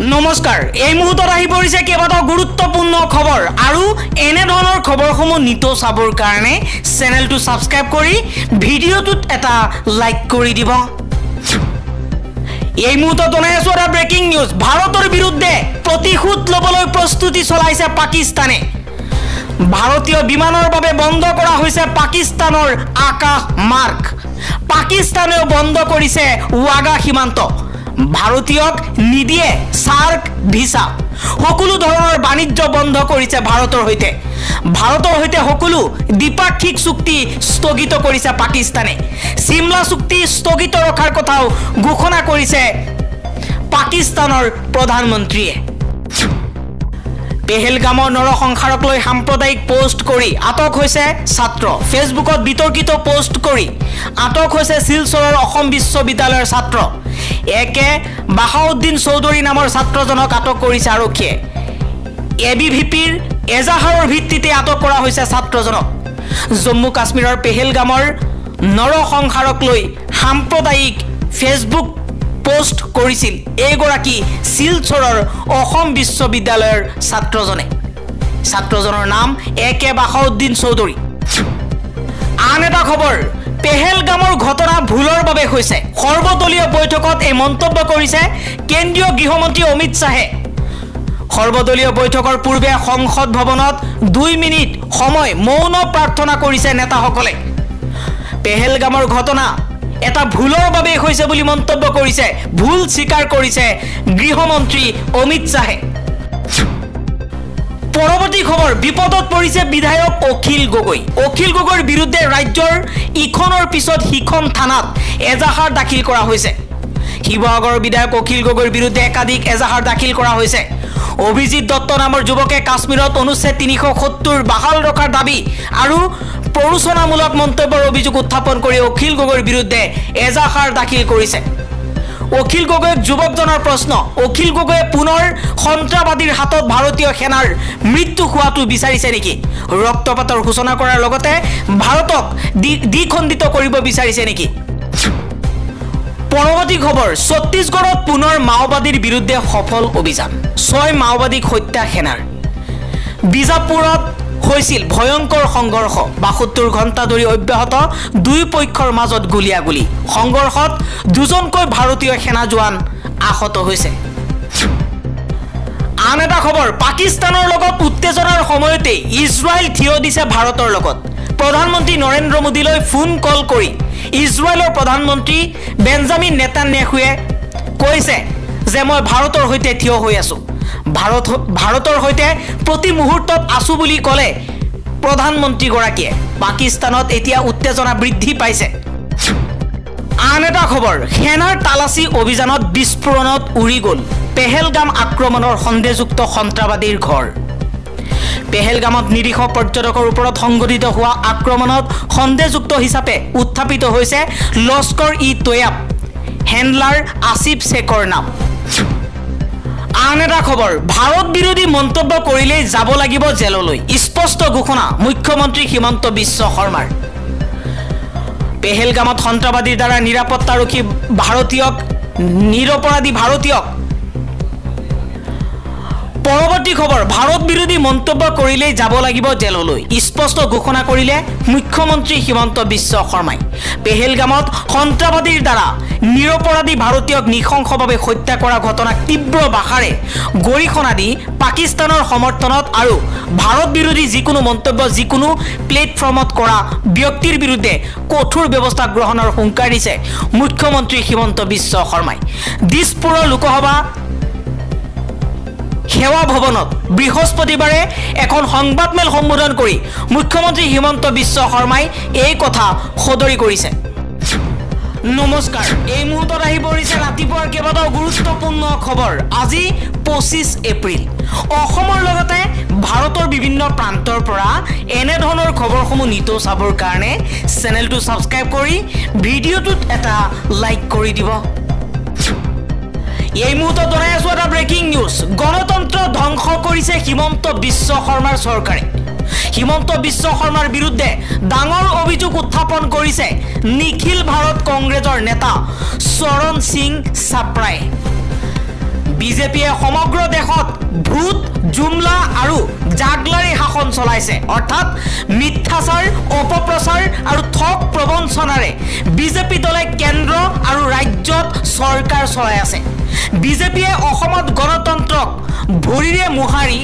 নমস্কাৰ এই মুহূৰ্তত আহি পৰিছে কেইবাটাও গুৰুত্বপূৰ্ণ খবৰ আৰু এনে ধৰণৰ খবৰসমূহ নিতৌ চাবৰ কাৰণে চেনেলটো সাবস্ক্ৰাইব কৰি ভিডিঅ'টোত এটা লাইক কৰি দিব। এই মুহূৰ্তত জনাই আছো এটা ব্ৰেকিং নিউজ। ভাৰতৰ বিৰুদ্ধে প্ৰতিশোধ লবলৈ প্ৰস্তুতি চলাইছে পাকিস্তানে। ভাৰতীয় বিমানৰ বাবে বন্ধ কৰা হৈছে পাকিস্তানৰ আকাশ মাৰ্গ। পাকিস্তানেও বন্ধ কৰিছে ৱাগা সীমান্ত। ভাৰতীয়ক নিদিয়ে সাৰ্ক ভিসা। সকলো ধৰণৰ বাণিজ্য বন্ধ কৰিছে ভাৰতৰ সৈতে সকলো দ্বিপাক্ষিক চুক্তি স্থগিত কৰিছে পাকিস্তানে। চিমলা চুক্তি স্থগিত ৰখাৰ কথাও ঘোষণা কৰিছে পাকিস্তানৰ প্ৰধানমন্ত্ৰীয়ে। পেহেলগামৰ নৰসংহাৰক লৈ সাম্প্ৰদায়িক পোষ্ট কৰি আটক হৈছে ছাত্ৰ। ফেচবুকত বিতৰ্কিত পোষ্ট কৰি আটক হৈছে শিলচৰৰ অসম বিশ্ববিদ্যালয়ৰ ছাত্ৰ একে বাহাউদ্দিন চৌধুৰী নামৰ ছাত্ৰজনক আটক কৰিছে আৰক্ষীয়ে। এবিভিপিৰ এজাহাৰৰ ভিত্তিতে আটক কৰা হৈছে ছাত্ৰজনক। জম্মু কাশ্মীৰৰ পেহেলগামৰ নৰসংহাৰক লৈ সাম্প্ৰদায়িক ফেচবুক পোষ্ট কৰিছিল এইগৰাকী শিলচৰৰ অসম বিশ্ববিদ্যালয়ৰ ছাত্ৰজনৰ নাম একে বাহাউদ্দিন চৌধুৰী। আন এটা খবৰ, পেহেলগামৰ ঘটনা ভুলৰ বাবে হৈছে। সৰ্বদলীয় বৈঠকত এই মন্তব্য কৰিছে কেন্দ্ৰীয় গৃহমন্ত্ৰী অমিত শ্বাহে। সৰ্বদলীয় বৈঠকৰ পূৰ্বে সংসদ ভৱনত 2 মিনিট সময় মৌন প্ৰাৰ্থনা কৰিছে নেতাসকলে। পেহেলগামৰ ঘটনা এটা ভুলৰ বাবে হৈছে বুলি মন্তব্য কৰিছে, ভুল স্বীকাৰ কৰিছে গৃহমন্ত্ৰী অমিত শ্বাহে। পৰৱৰ্তী খবৰ, বিপদত পৰিছে বিধায়ক অখিল গগৈ। অখিল গগৈৰ বিৰুদ্ধে ৰাজ্যৰ ইখনৰ পিছত সিখন থানাত এজাহাৰ দাখিল কৰা হৈছে। শিৱসাগৰৰ বিধায়ক অখিল গগৈৰ বিৰুদ্ধে একাধিক এজাহাৰ দাখিল কৰা হৈছে। অভিজিত দত্ত নামৰ যুৱকে কাশ্মীৰত অনুচ্ছেদ 370 বাহাল ৰখাৰ দাবী আৰু প্ৰৰোচনামূলক মন্তব্যৰ অভিযোগ উত্থাপন কৰি অখিল গগৈৰ বিৰুদ্ধে এজাহাৰ দাখিল কৰিছে। অখিল গগৈক যুৱকজনৰ প্ৰশ্ন, অখিল গগৈয়ে পুনৰ সন্ত্ৰাসবাদীৰ হাতত ভাৰতীয় সেনাৰ মৃত্যু হোৱাটো বিচাৰিছে নেকি? ৰক্তপাতৰ সূচনা কৰাৰ লগতে ভাৰতক দ্বিখণ্ডিত কৰিব বিচাৰিছে নেকি? পৰৱৰ্তী খবৰ, ছত্তীশগড়ত পুনৰ মাওবাদীৰ বিৰুদ্ধে সফল অভিযান। 6 মাওবাদীক হত্যা সেনাৰ। বিজাপুৰত হৈছিল ভয়ংকৰ সংঘৰ্ষ। 72 ঘণ্টা ধৰি অব্যাহত দুই পক্ষৰ মাজত গুলিয়াগুলি। সংঘৰ্ষত 2জনকৈ ভাৰতীয় সেনা জোৱান আহত হৈছে। আন এটা খবৰ, পাকিস্তানৰ লগত উত্তেজনাৰ সময়তে ইজৰাইল থিয় দিছে ভাৰতৰ লগত। প্ৰধানমন্ত্ৰী নৰেন্দ্ৰ মোদীলৈ ফোন কল কৰি ইজৰাইলৰ প্ৰধানমন্ত্ৰী বেঞ্জামিন নেতান্যাহুৱে কৈছে যে মই ভাৰতৰ সৈতে থিয় হৈ আছো। ভাৰতৰ সৈতে প্ৰতি মুহূৰ্তত আছো বুলি ক'লে প্ৰধানমন্ত্ৰীগৰাকীয়ে। পাকিস্তানত এতিয়া উত্তেজনা বৃদ্ধি পাইছে। আন এটা খবৰ, সেনাৰ তালাচী অভিযানত বিস্ফোৰণত উৰি গ'ল পেহেলগাম আক্ৰমণৰ সন্দেহযুক্ত সন্ত্ৰাসবাদীৰ ঘৰ। পেহেলগামত নিৰীহ পৰ্যটকৰ ওপৰত সংঘটিত হোৱা আক্ৰমণত সন্দেহযুক্ত হিচাপে উত্থাপিত হৈছে লস্কৰ-ই-তৈয়াব হেণ্ডলাৰ আসিফ শেখৰ নাম। আন এটা খবৰ, ভাৰত বিৰোধী মন্তব্য কৰিলেই যাব লাগিব জেললৈ। স্পষ্ট ঘোষণা মুখ্যমন্ত্ৰী হিমন্ত বিশ্ব শৰ্মাৰ। পেহেলগামত সন্ত্ৰাসবাদীৰ দ্বাৰা নিৰাপত্তাৰক্ষী নিৰপৰাধী ভাৰতীয়ক। পৰৱৰ্তী খবৰ, ভাৰত বিৰোধী মন্তব্য কৰিলেই যাব লাগিব জেললৈ। স্পষ্ট ঘোষণা কৰিলে মুখ্যমন্ত্ৰী হিমন্ত বিশ্ব শৰ্মাই। পেহেলগামত সন্ত্ৰাসবাদীৰ দ্বাৰা নিৰপৰাধী ভাৰতীয়ক নৃশংসভাৱে হত্যা কৰা ঘটনাক তীব্ৰ ভাষাৰে গৰিহণা দি পাকিস্তানৰ সমৰ্থনত আৰু ভাৰত বিৰোধী যিকোনো মন্তব্য যিকোনো প্লেটফৰ্মত কৰা ব্যক্তিৰ বিৰুদ্ধে কঠোৰ ব্যৱস্থা গ্ৰহণৰ হুংকাৰ দিছে মুখ্যমন্ত্ৰী হিমন্ত বিশ্ব শৰ্মাই। দিছপুৰৰ লোকসভা সেৱা ভৱনত বৃহস্পতিবাৰে এখন সংবাদমেল সম্বোধন কৰি মুখ্যমন্ত্ৰী হিমন্ত বিশ্ব শৰ্মাই এই কথা সদৰি কৰিছে। নমস্কাৰ, এই মুহূৰ্তত আহি পৰিছে ৰাতিপুৱাৰ কেইবাটাও গুৰুত্বপূৰ্ণ খবৰ। আজি 25 এপ্ৰিল। অসমৰ লগতে ভাৰতৰ বিভিন্ন প্ৰান্তৰ পৰা এনেধৰণৰ খবৰসমূহ নিতৌ চাবৰ কাৰণে চেনেলটো ছাবস্ক্ৰাইব কৰি ভিডিঅ'টোত এটা লাইক কৰি দিব। এই মুহূৰ্তত জনাই আছো এটা ব্ৰেকিং নিউজ। গণতন্ত্ৰ ধ্বংস কৰিছে হিমন্ত বিশ্ব শৰ্মাৰ চৰকাৰে। হিমন্ত বিশ্ব শৰ্মাৰ বিৰুদ্ধে ডাঙৰ অভিযোগ উত্থাপন কৰিছে নিখিল ভাৰত কংগ্ৰেছৰ নেতা চৰণ সিং চাপৰাই। বিজেপিয়ে সমগ্ৰ দেশত ভূত জুমলা আৰু জাগলাৰী শাসন চলাইছে অৰ্থাৎ মিথ্যাচাৰ অপপ্ৰচাৰ আৰু ঠগ প্ৰবঞ্চনাৰে বিজেপি দলে কেন্দ্ৰ আৰু ৰাজ্যত চৰকাৰ চলাই আছে বিজেপিয়ে অসমত গণতন্ত্ৰক ভৰিৰে মোহাৰি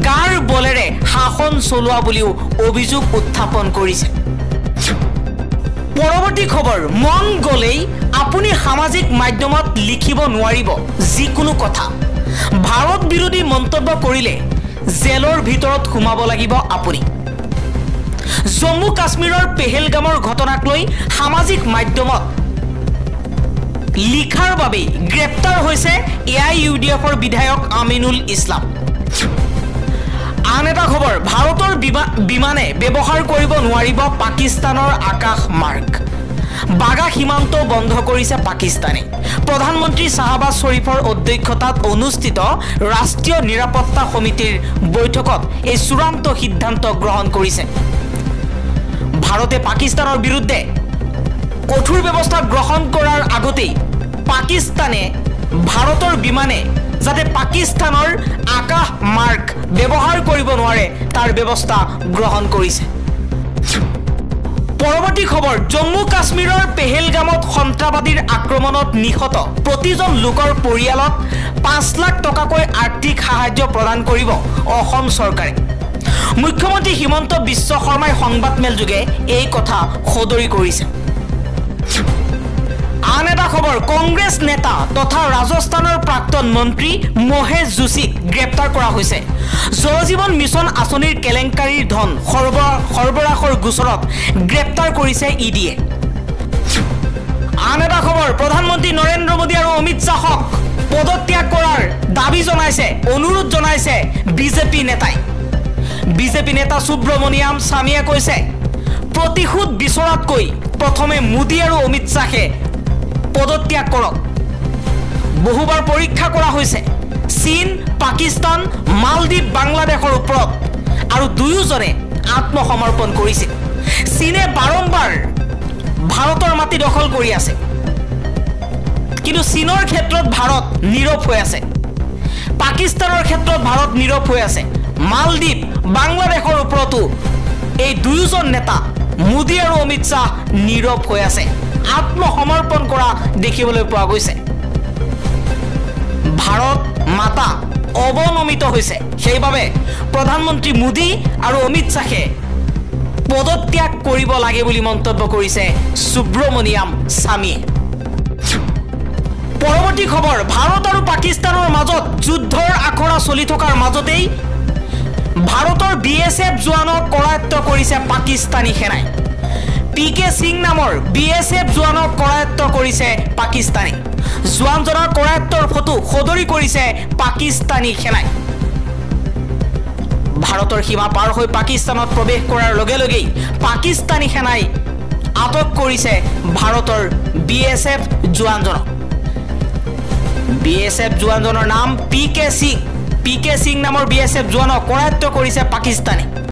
গাৰ বলেৰে শাসন চলোৱা বুলিও অভিযোগ উত্থাপন কৰিছে পৰৱৰ্তী খবৰ মন গলেই আপুনি সামাজিক মাধ্যমত লিখিব নোৱাৰিব যিকোনো কথা ভাৰত বিৰোধী মন্তব্য কৰিলে জেলৰ ভিতৰত সোমাব লাগিব আপুনি জম্মু কাশ্মীৰৰ পেহেলগামৰ ঘটনাক লৈ সামাজিক মাধ্যমত লিখাৰ বাবে গ্ৰেপ্তাৰ হৈছে AIUDFৰ বিধায়ক আমিনুল ইছলাম আন এটা খবৰ ভাৰতৰ বিমানে ব্যৱহাৰ কৰিব নোৱাৰিব পাকিস্তানৰ আকাশ মাৰ্গ বাগা সীমান্ত বন্ধ কৰিছে পাকিস্তানে প্ৰধানমন্ত্ৰী শাহবাজ শৰীফৰ অধ্যক্ষতাত অনুষ্ঠিত ৰাষ্ট্ৰীয় নিৰাপত্তা সমিতিৰ বৈঠকত এই চূড়ান্ত সিদ্ধান্ত গ্ৰহণ কৰিছে ভাৰতে পাকিস্তানৰ বিৰুদ্ধে কঠোৰ ব্যৱস্থা গ্ৰহণ কৰাৰ আগতেই পাকিস্তানে ভাৰতৰ বিমানে যাতে পাকিস্তানৰ আকাশ মাৰ্গ ব্যৱহাৰ কৰিব নোৱাৰে তাৰ ব্যৱস্থা গ্ৰহণ কৰিছে পৰৱৰ্তী খবৰ জম্মু কাশ্মীৰৰ পেহেলগামত সন্ত্ৰাসবাদীৰ আক্ৰমণত নিহত প্ৰতিজন লোকৰ পৰিয়ালত 5 লাখ টকাকৈ আৰ্থিক সাহায্য প্ৰদান কৰিব অসম চৰকাৰে মুখ্যমন্ত্ৰী হিমন্ত বিশ্ব শৰ্মাই সংবাদমেল যোগে এই কথা সদৰি কৰিছে আন এটা খবৰ কংগ্ৰেছ নেতা তথা ৰাজস্থানৰ প্ৰাক্তন মন্ত্ৰী মহেশ যোশীক গ্ৰেপ্তাৰ কৰা হৈছে জলজীৱন মিছন আঁচনিৰ কেলেংকাৰীৰ ধন সৰবৰাহৰ গোচৰত গ্ৰেপ্তাৰ কৰিছে ইডিয়ে আন এটা খবৰ প্ৰধানমন্ত্ৰী নৰেন্দ্ৰ মোদী আৰু অমিত শ্বাহক পদত্যাগ কৰাৰ দাবী জনাইছে অনুৰোধ জনাইছে বিজেপি নেতা সুব্ৰমণিয়াম স্বামীয়ে কৈছে প্ৰতিশোধ বিচৰাতকৈ প্ৰথমে মোদী আৰু অমিত শ্বাহে পদত্যাগ কৰক বহুবাৰ পৰীক্ষা কৰা হৈছে চীন পাকিস্তান মালদ্বীপ বাংলাদেশৰ ওপৰত আৰু দুয়োজনে আত্মসমৰ্পণ কৰিছিল চীনে বাৰম্বাৰ ভাৰতৰ মাটি দখল কৰি আছে কিন্তু চীনৰ ক্ষেত্ৰত ভাৰত নীৰৱ হৈ আছে পাকিস্তানৰ ক্ষেত্ৰত ভাৰত নীৰৱ হৈ আছে মালদ্বীপ বাংলাদেশৰ ওপৰতো এই দুয়োজন নেতা মোদী আৰু অমিত শ্বাহ নীৰৱ হৈ আছে আত্মসমৰ্পণ কৰা দেখিবলৈ পোৱা গৈছে ভাৰত মাতা অৱনমিত হৈছে সেইবাবে প্ৰধানমন্ত্ৰী মোদী আৰু অমিত শ্বাহে পদত্যাগ কৰিব লাগে বুলি মন্তব্য কৰিছে সুব্ৰমণিয়াম স্বামীয়ে পৰৱৰ্তী খবৰ ভাৰত আৰু পাকিস্তানৰ মাজত যুদ্ধৰ আখৰা চলি থকাৰ মাজতেই ভাৰতৰ BSF জোৱানক কৰায়ত্ব কৰিছে পাকিস্তানী সেনাই PK সিং নামৰ BSF জোৱানক কৰায়ত্ব কৰিছে পাকিস্তানী জোৱানজনৰ কৰায়ত্বৰ ফটো সদৰি কৰিছে পাকিস্তানী সেনাই ভাৰতৰ সীমা পাৰ হৈ পাকিস্তানত প্ৰৱেশ কৰাৰ লগে লগেই পাকিস্তানী সেনাই আটক কৰিছে ভাৰতৰ BSF জোৱানজনক BSF জোৱানজনৰ নাম PK সিং নামৰ BSF জোৱানক কৰায়ত্ব কৰিছে পাকিস্তানী